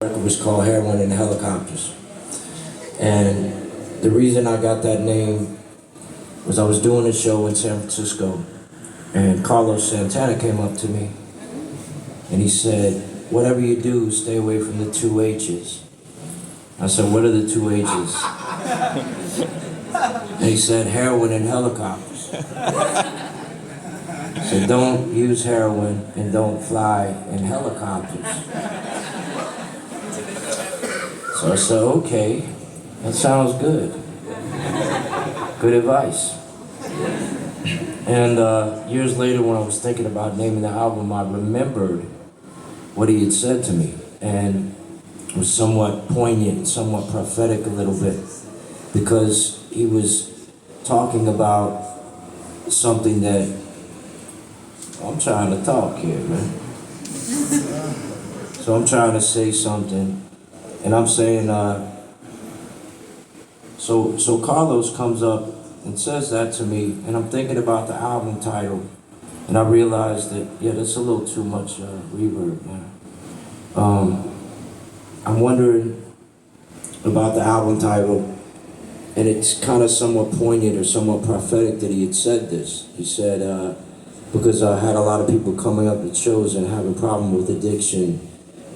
record was called Heroin in Helicopters. And the reason I got that name was I was doing a show in San Francisco, and Carlos Santana came up to me and he said, "Whatever you do, stay away from the two H's." I said, "What are the two H's?" And he said, "Heroin and helicopters." So don't use heroin and don't fly in helicopters. So I said, "Okay, that sounds good. Good advice." And years later, when I was thinking about naming the album, I remembered what he had said to me, and it was somewhat poignant, somewhat prophetic a little bit, because he was talking about something that I'm trying to talk here, man. So I'm trying to say something, and I'm saying, so Carlos comes up and says that to me, and I'm thinking about the album title, and I realized that, yeah, that's a little too much reverb, man. I'm wondering about the album title, and it's kind of somewhat poignant or somewhat prophetic that he had said this. He said, because I had a lot of people coming up at shows and having a problem with addiction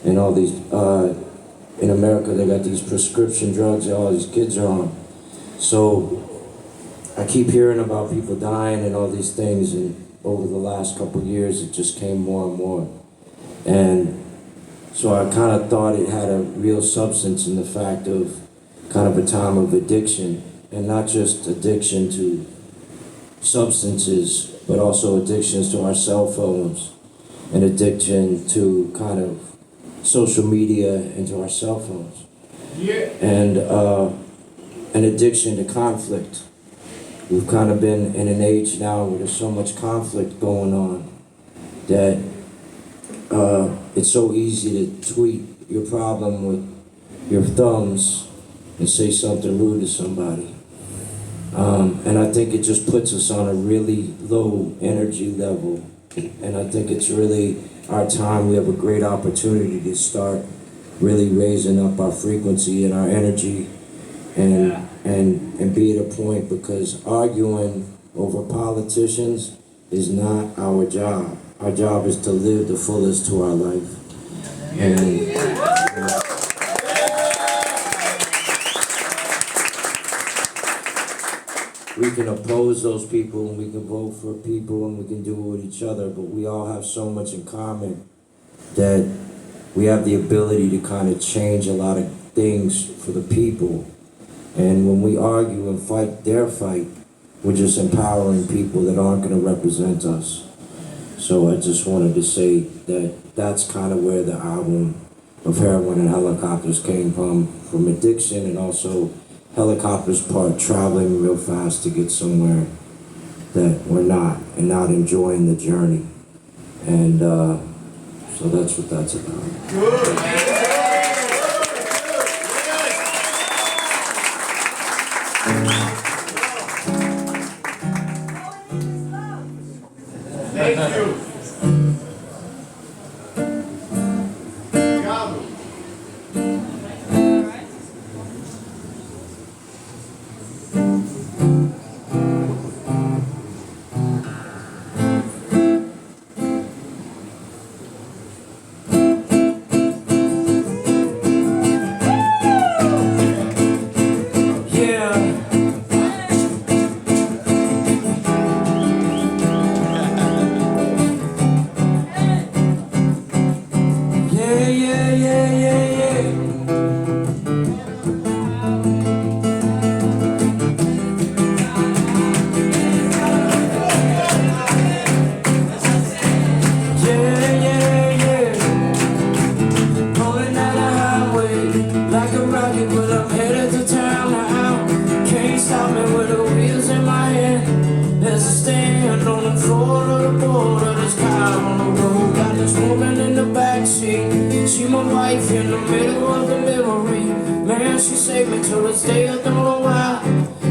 and all these, in America they got these prescription drugs that all these kids are on. So I keep hearing about people dying and all these things, and over the last couple of years it just came more and more. And so I kind of thought it had a real substance in the fact of kind of a time of addiction, and not just addiction to substances, but also addictions to our cell phones, and addiction to kind of social media and to our cell phones. Yeah. And an addiction to conflict. We've kind of been in an age now where there's so much conflict going on that it's so easy to tweet your problem with your thumbs and say something rude to somebody. And I think it just puts us on a really low energy level. And I think it's really our time. We have a great opportunity to start really raising up our frequency and our energy and be at a point, because arguing over politicians is not our job. Our job is to live the fullest to our life. And we can oppose those people, and we can vote for people, and we can do it with each other, but we all have so much in common that we have the ability to kind of change a lot of things for the people. And when we argue and fight their fight, we're just empowering people that aren't going to represent us. So I just wanted to say that that's kind of where the album of Heroin and Helicopters came from addiction, and also helicopters part traveling real fast to get somewhere that we're not, and not enjoying the journey. And so that's what that's about. Good. Thank you. She my wife in the middle of the memory. Man, she saved me till this day I don't know why.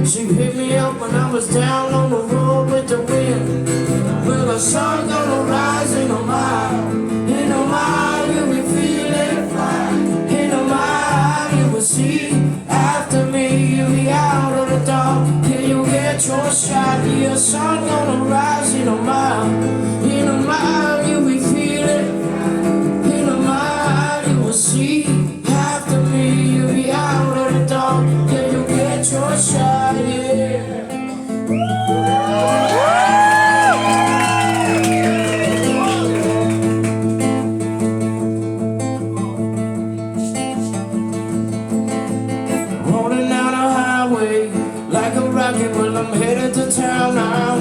She picked me up when I was down on the road with the wind. Well, the sun gonna rise in a mile. In a mile, you'll be feeling fine. In see after me. You'll be out of the dark, yeah, you'll get your shot. Yeah, sun gonna rise in a mile. In a mile, you'll be feeling. In a mile, you will see after me. You'll be out of the dark, yeah, you'll get your shot, yeah. Well, I'm headed to town now.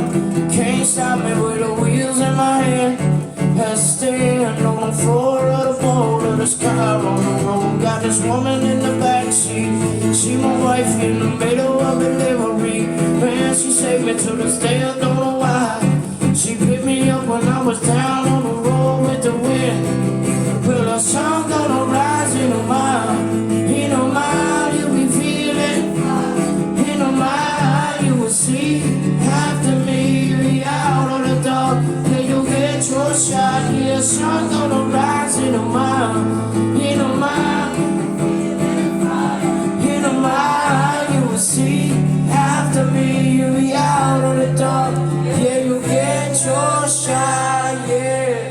Can't stop me with the wheels in my hand. Has to stand on the floor of the boat of this car on the road. Got this woman in the backseat. She my wife in the middle of delivery. Man, she saved me to this day, I don't know why. She picked me up when I was down on the road with the wind. Well, the sun gonna rise in a mile. In a mile, you'll be feeling. In a mile, you will see after me. You'll be out of the dark, then you'll get your shot. Yeah, sun gonna rise in a mile. In a mile, in a mile, you will see after me. You'll be out of the dark, yeah, you'll get your shot, yeah.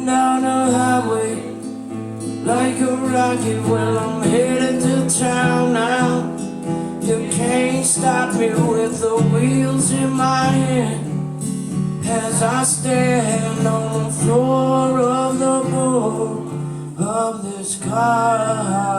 Down the highway like a rocket. Well, I'm headed to town now. You can't stop me with the wheels in my hand as I stand on the floor of the boat of this car.